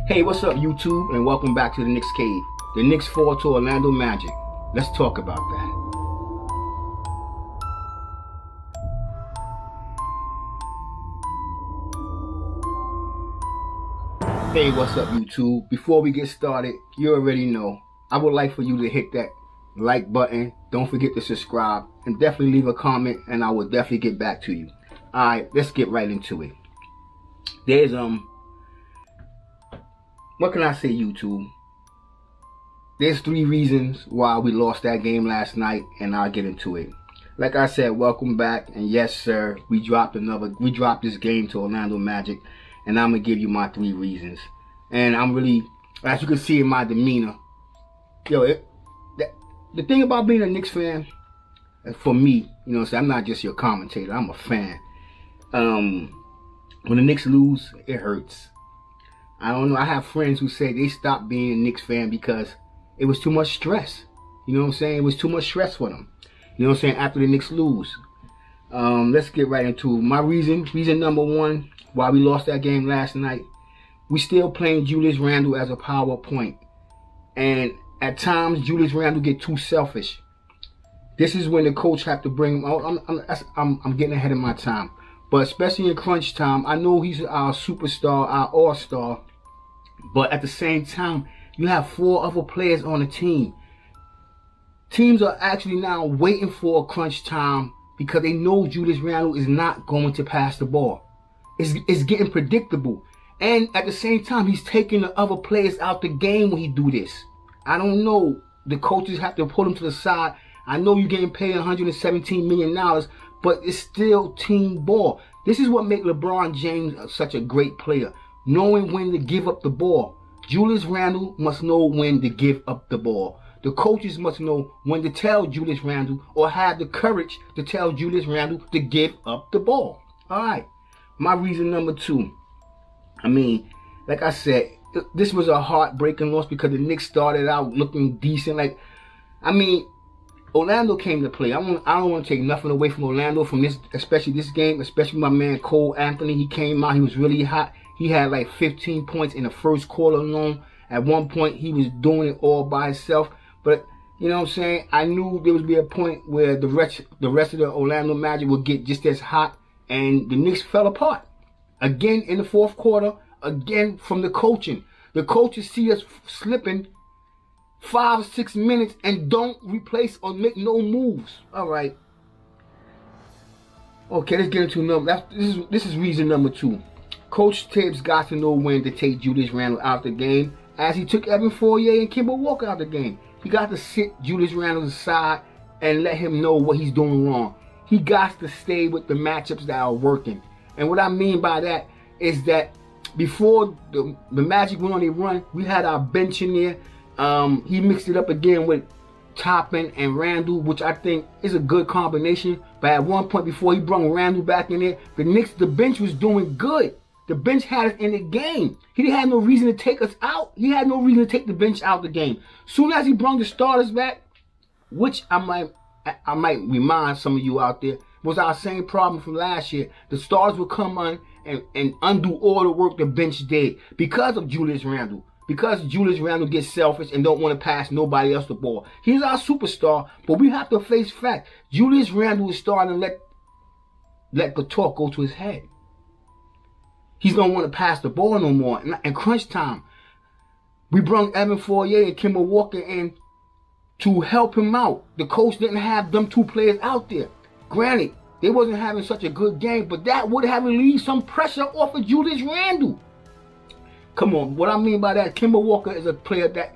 Hey, what's up YouTube, and welcome back to the Knicks Cave. The Knicks fall to Orlando Magic. Let's talk about that. Hey, what's up YouTube? Before we get started, you already know, I would like for you to hit that like button. Don't forget to subscribe and definitely leave a comment, and I will definitely get back to you. Alright, let's get right into it. There's what can I say, YouTube? There's 3 reasons why we lost that game last night, and I'll get into it. Like I said, welcome back, and yes sir, we dropped this game to Orlando Magic, and I'm gonna give you my 3 reasons. And I'm really, as you can see in my demeanor, the thing about being a Knicks fan, for me, you know what I'm saying, I'm not just your commentator, I'm a fan. When the Knicks lose, it hurts. I don't know, I have friends who say they stopped being a Knicks fan because it was too much stress. You know what I'm saying? It was too much stress for them. You know what I'm saying? After the Knicks lose. Let's get right into my reason. Reason number 1 why we lost that game last night. We still playing Julius Randle as a power point. And at times, Julius Randle get too selfish. This is when the coach have to bring him out. I'm getting ahead of my time. But especially in crunch time, I know he's our superstar, our all-star. But at the same time, you have 4 other players on the team. Teams are actually now waiting for a crunch time because they know Julius Randle is not going to pass the ball. It's getting predictable. And at the same time, he's taking the other players out the game when he do this. I don't know. The coaches have to pull him to the side. I know you're getting paid $117 million, but it's still team ball. This is what makes LeBron James such a great player. Knowing when to give up the ball. Julius Randle must know when to give up the ball. The coaches must know when to tell Julius Randle, or have the courage to tell Julius Randle to give up the ball. Alright, my reason number 2. I mean, like I said, this was a heartbreaking loss because the Knicks started out looking decent. Orlando came to play. I don't want to take nothing away from Orlando from this, especially this game, especially my man Cole Anthony. He came out, he was really hot. He had like 15 points in the first quarter alone. At one point, he was doing it all by himself. But, you know what I'm saying, I knew there would be a point where the rest of the Orlando Magic would get just as hot, and the Knicks fell apart. Again in the 4th quarter, again from the coaching. The coaches see us slipping 5 or 6 minutes and don't replace or make no moves. All right. Okay, let's get into number. This is reason number 2. Coach Tibbs got to know when to take Julius Randle out the game, as he took Evan Fournier and Kemba Walker out the game. He got to sit Julius Randle aside and let him know what he's doing wrong. He got to stay with the matchups that are working. And what I mean by that is that before the Magic went on their run, we had our bench in there. He mixed it up again with Toppin and Randle, which I think is a good combination. But at one point before he brought Randle back in there, the bench was doing good. The bench had us in the game. He had no reason to take us out. He had no reason to take the bench out of the game. Soon as he brought the starters back, which I might remind some of you out there, was our same problem from last year. The starters would come on and undo all the work the bench did because of Julius Randle. Because Julius Randle gets selfish and don't want to pass nobody else the ball. He's our superstar, but we have to face fact. Julius Randle is starting to let the talk go to his head. He's going to want to pass the ball no more. And crunch time, we brought Evan Fournier and Kemba Walker in to help him out. The coach didn't have them 2 players out there. Granted, they wasn't having such a good game, but that would have relieved some pressure off of Julius Randle. Come on, what I mean by that, Kemba Walker is a player that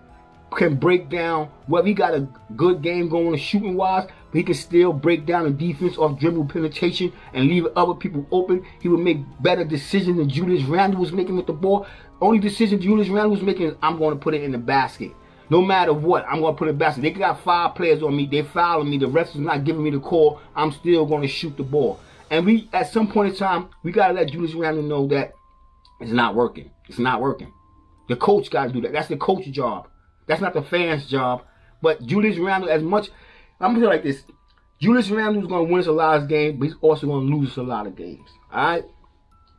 can break down, whether he got a good game going shooting wise, but he can still break down the defense off dribble penetration and leave other people open. He would make better decisions than Julius Randle was making with the ball. Only decision Julius Randle was making is, I'm going to put it in the basket. No matter what, I'm going to put it in the basket. They got 5 players on me. They fouling me. The refs is not giving me the call. I'm still going to shoot the ball. And we, at some point in time, we got to let Julius Randle know that it's not working. It's not working. The coach got to do that. That's the coach's job. That's not the fans' job. But Julius Randle, as much, I'm going to say it like this. Julius Randle is going to win us a lot of games, but he's also going to lose us a lot of games. All right?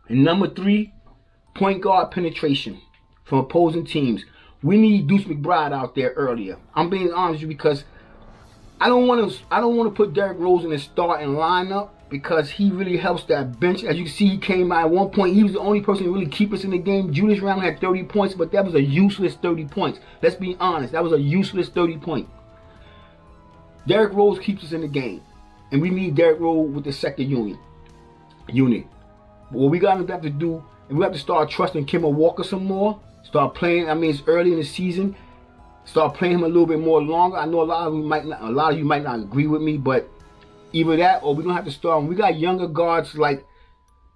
And number 3, point guard penetration. from opposing teams. We need Deuce McBride out there earlier. I'm being honest with you because I don't want to put Derrick Rose in the starting lineup because he really helps that bench. As you can see, he came out at one point. He was the only person to really keep us in the game. Julius Randle had 30 points, but that was a useless 30 points. Let's be honest. That was a useless 30 points. Derrick Rose keeps us in the game. And we need Derrick Rose with the second unit. What we got to have to do, and we have to start trusting Kemba Walker some more. Start playing. I mean, it's early in the season. Start playing him a little bit more longer. I know a lot of you might not agree with me, but either that or we don't have to start him. We got younger guards like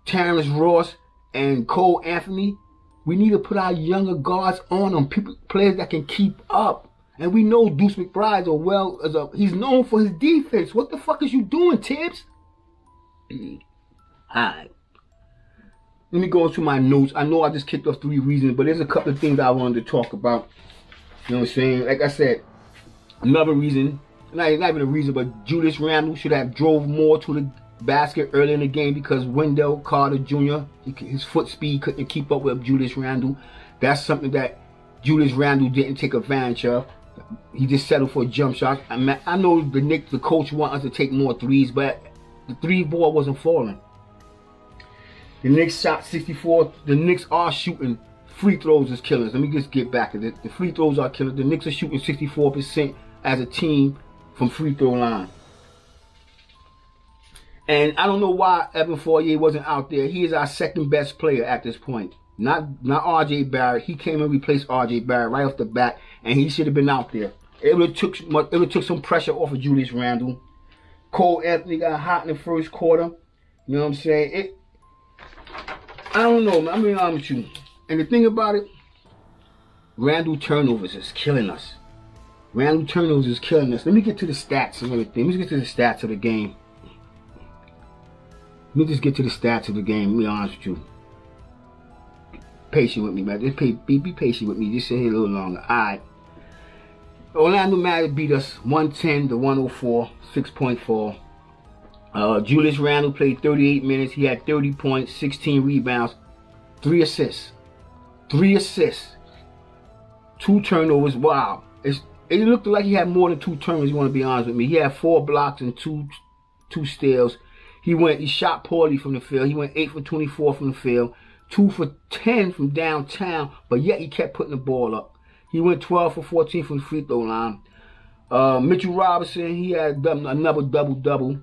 Terrence Ross and Cole Anthony. We need to put our younger guards on them, players that can keep up. And we know Deuce McBride he's known for his defense. What the fuck is you doing, Tibbs? Alright. Let me go into my notes. I know I just kicked off 3 reasons, but there's a couple of things I wanted to talk about. You know what I'm saying? Like I said, another reason, not even a reason, but Julius Randle should have drove more to the basket early in the game because Wendell Carter Jr., his foot speed couldn't keep up with Julius Randle. That's something that Julius Randle didn't take advantage of. He just settled for a jump shot. I know the Knicks, the coach, want us to take more threes, but the 3 ball wasn't falling. The Knicks shot 64. The Knicks are shooting. Free throws is killers. Let me just get back to it. The free throws are killers. The Knicks are shooting 64% as a team from free throw line. And I don't know why Evan Fournier wasn't out there. He is our second best player at this point. Not R.J. Barrett. He came and replaced R.J. Barrett right off the bat, and he should have been out there. It would have took some pressure off of Julius Randle. Cole Anthony got hot in the first quarter. You know what I'm saying? I don't know, man. I'm being honest with you. And the thing about it, Randle turnovers is killing us. Randle turnovers is killing us. Let me get to the stats and everything. Let me get to the stats of the game. Let me just get to the stats of the game. Let me be honest with you. Patient with me, man. Just be patient with me. Just sit here a little longer. Alright. Orlando Magic beat us 110 to 104, 6.4. Julius Randle played 38 minutes. He had 30 points, 16 rebounds, 3 assists. 3 assists. 2 turnovers. Wow. It looked like he had more than 2 turnovers, you want to be honest with me. He had 4 blocks and 2 steals. He shot poorly from the field. He went 8 for 24 from the field. 2 for 10 from downtown, but yet he kept putting the ball up. He went 12 for 14 from the free throw line. Mitchell Robinson, he had another double-double.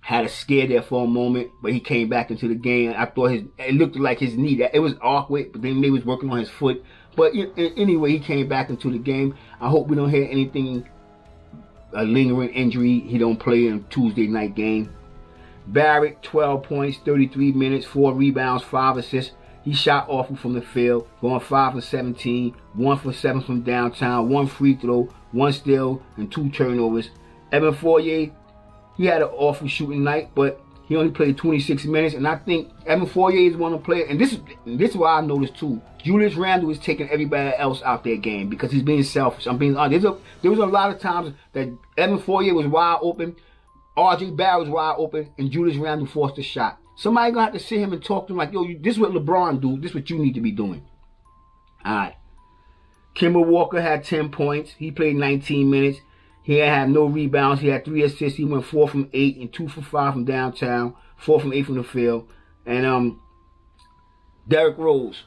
Had a scare there for a moment, but he came back into the game. I thought it looked like his knee. It was awkward, but then they was working on his foot. But anyway, he came back into the game. I hope we don't hear anything, a lingering injury. He don't play in Tuesday night game. Barrett, 12 points, 33 minutes, 4 rebounds, 5 assists. He shot awful from the field, going 5 for 17, 1 for 7 from downtown, 1 free throw, 1 steal, and 2 turnovers. Evan Fournier, he had an awful shooting night, but he only played 26 minutes. And I think Evan Fournier is one of the players, and this is why I noticed too. Julius Randle is taking everybody else out their game because he's being selfish. I'm being honest. There was a lot of times that Evan Fournier was wide open. R.J. Barrett was wide open, and Julius Randle forced a shot. Somebody gonna have to sit him and talk to him like, yo, this is what LeBron do. This is what you need to be doing. All right. Kemba Walker had 10 points. He played 19 minutes. He had no rebounds. He had 3 assists. He went 4 from 8 and 2 for 5 from downtown. 4 from 8 from the field. And Derrick Rose.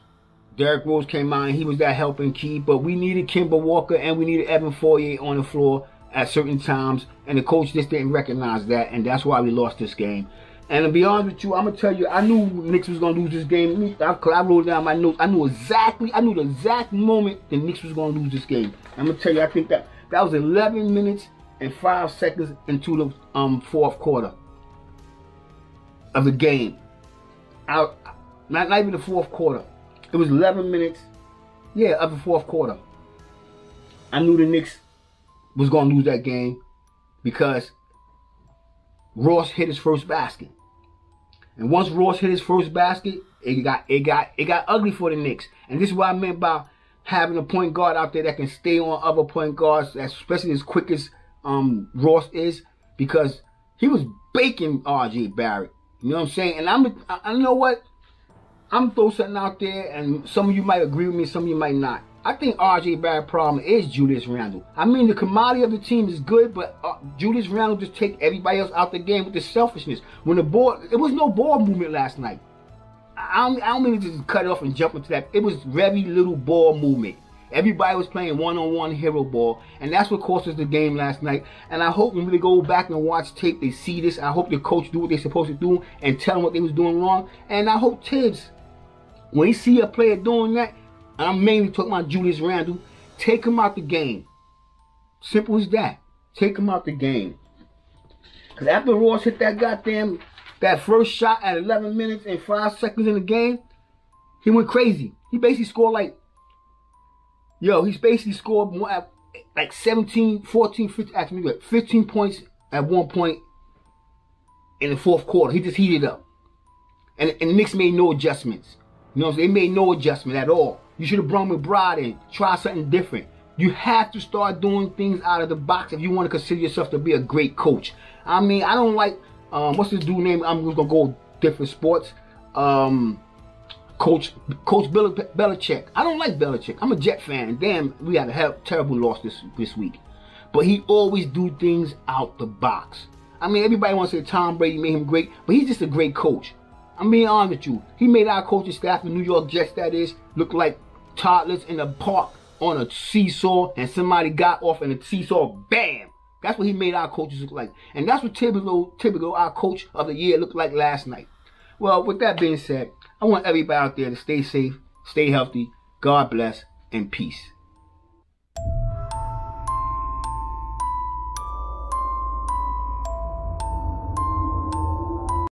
Derrick Rose came out and he was that helping key. But we needed Kemba Walker and we needed Evan Fournier on the floor at certain times, and the coach just didn't recognize that, and that's why we lost this game. And to be honest with you, I'm gonna tell you, I knew Knicks was gonna lose this game. I wrote down my notes. I knew the exact moment the Knicks was gonna lose this game. I'm gonna tell you, I think that was 11 minutes and 5 seconds into the fourth quarter of the game. Not even the fourth quarter. It was 11 minutes, of the fourth quarter. I knew the Knicks was going to lose that game because Ross hit his first basket. And once Ross hit his first basket, it got ugly for the Knicks. And this is what I meant by having a point guard out there that can stay on other point guards, especially as quick as Ross is, because he was baking R.J. Barrett. You know what I'm saying? And I know what? I'm throwing something out there, and some of you might agree with me, some of you might not. I think RJ Barrett's problem is Julius Randle. I mean, the commodity of the team is good, but Julius Randle just take everybody else out the game with the selfishness. When the ball, it was no ball movement last night. I don't mean to just cut it off and jump into that. It was very little ball movement. Everybody was playing one-on-one hero ball, and that's what cost us the game last night. And I hope when they go back and watch tape, they see this. I hope the coach do what they're supposed to do and tell them what they was doing wrong. And I hope Tibbs, when he see a player doing that, and I'm mainly talking about Julius Randle, take him out the game. Simple as that. Take him out the game. Because after Ross hit that first shot at 11 minutes and 5 seconds in the game, he went crazy. He basically scored like 17, 14, 15 points at one point in the fourth quarter. He just heated up. And the Knicks made no adjustments. You know what I'm saying? They made no adjustment at all. You should have brought McBride in. Try something different. You have to start doing things out of the box if you want to consider yourself to be a great coach. I mean, I don't like, what's this dude name? I'm going to go different sports. Coach Belichick. I don't like Belichick. I'm a Jet fan. Damn, we had a terrible loss this week. But he always do things out the box. I mean, everybody wants to say Tom Brady made him great, but he's just a great coach. I'm being honest with you. He made our coaching staff, the New York Jets that is, look like toddlers in a park on a seesaw, and somebody got off in a seesaw, bam! That's what he made our coaches look like. And that's what Thibodeau, our coach of the year, looked like last night. Well, with that being said, I want everybody out there to stay safe, stay healthy, God bless, and peace.